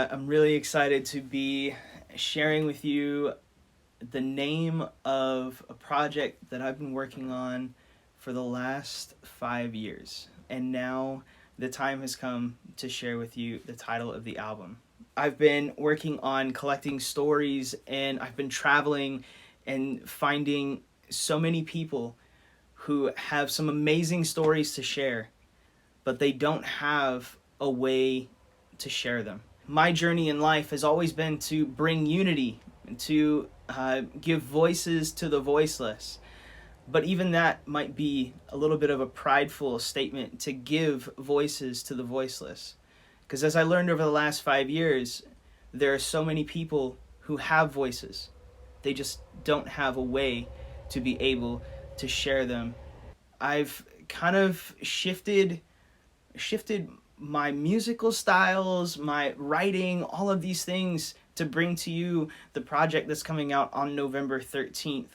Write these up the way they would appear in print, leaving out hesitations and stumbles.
I'm really excited to be sharing with you the name of a project that I've been working on for the last 5 years. And now the time has come to share with you the title of the album. I've been working on collecting stories, and I've been traveling and finding so many people who have some amazing stories to share, but they don't have a way to share them. My journey in life has always been to bring unity, to give voices to the voiceless. But even that might be a little bit of a prideful statement, to give voices to the voiceless. Because as I learned over the last 5 years, there are so many people who have voices. They just don't have a way to be able to share them. I've kind of shifted my musical styles, my writing, all of these things to bring to you the project that's coming out on November 13th.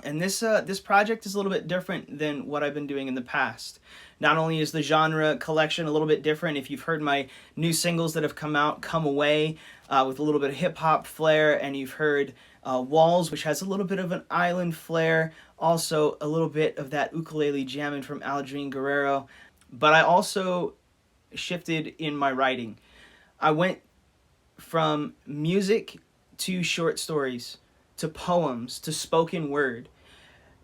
And this project is a little bit different than what I've been doing in the past. Not only is the genre collection a little bit different, if you've heard my new singles that have come out, Come Away, with a little bit of hip-hop flair, and you've heard Walls, which has a little bit of an island flair, also a little bit of that ukulele jamming from Aldrin Guerrero. But I also shifted in my writing. I went from music to short stories, to poems, to spoken word.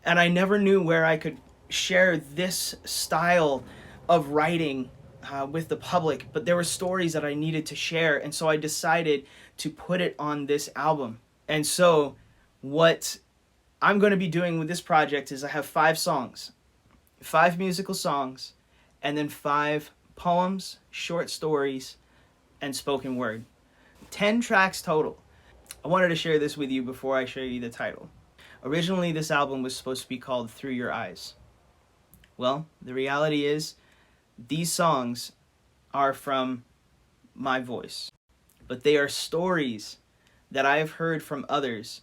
And I never knew where I could share this style of writing with the public, but there were stories that I needed to share, and so I decided to put it on this album. And so what I'm going to be doing with this project is I have 5 songs, 5 musical songs, and then 5 poems, short stories, and spoken word. 10 tracks total. I wanted to share this with you before I show you the title. Originally, this album was supposed to be called Through Your Eyes. Well, the reality is, these songs are from my voice, but they are stories that I have heard from others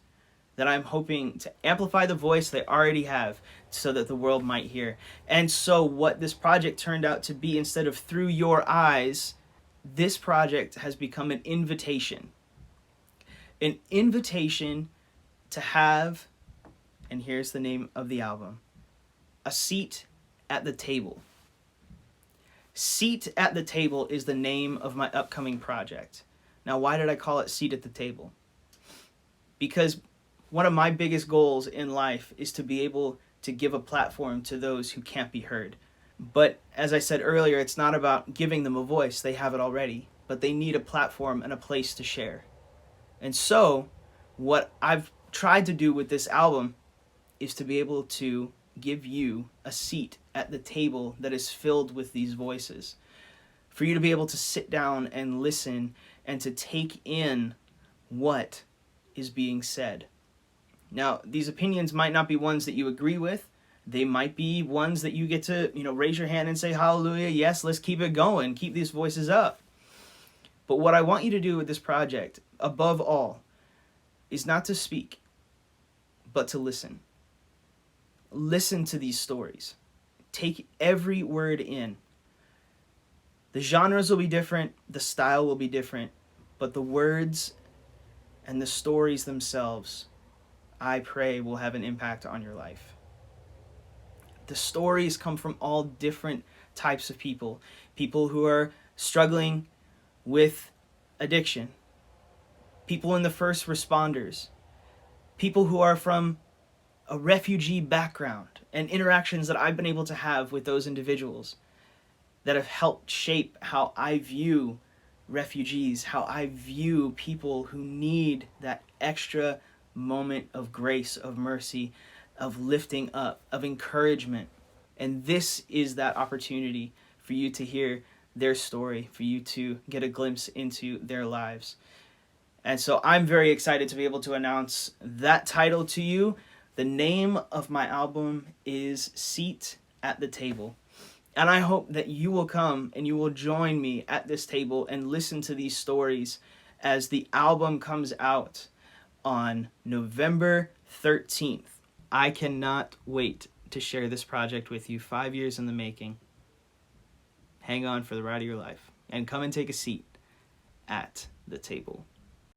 that I'm hoping to amplify the voice they already have so that the world might hear. And so what this project turned out to be, instead of Through Your Eyes, this project has become an invitation. An invitation to have, and here's the name of the album, a seat at the table. Seat at the Table is the name of my upcoming project. Now, why did I call it Seat at the Table? Because one of my biggest goals in life is to be able to give a platform to those who can't be heard. But as I said earlier, it's not about giving them a voice. They have it already. But they need a platform and a place to share. And so what I've tried to do with this album is to be able to give you a seat at the table that is filled with these voices. For you to be able to sit down and listen and to take in what is being said. Now, these opinions might not be ones that you agree with. They might be ones that you get to, raise your hand and say, hallelujah, yes, let's keep it going, keep these voices up. But what I want you to do with this project, above all, is not to speak, but to listen. Listen to these stories. Take every word in. The genres will be different, the style will be different, but the words and the stories themselves, I pray, will have an impact on your life. The stories come from all different types of people. People who are struggling with addiction. People in the first responders. People who are from a refugee background, and interactions that I've been able to have with those individuals that have helped shape how I view refugees, how I view people who need that extra moment of grace, of mercy, of lifting up, of encouragement. And this is that opportunity for you to hear their story, for you to get a glimpse into their lives. And so I'm very excited to be able to announce that title to you. The name of my album is Seat at the Table. And I hope that you will come and you will join me at this table and listen to these stories as the album comes out on November 13th. I cannot wait to share this project with you. 5 years in the making. Hang on for the ride of your life. And come and take a seat at the table.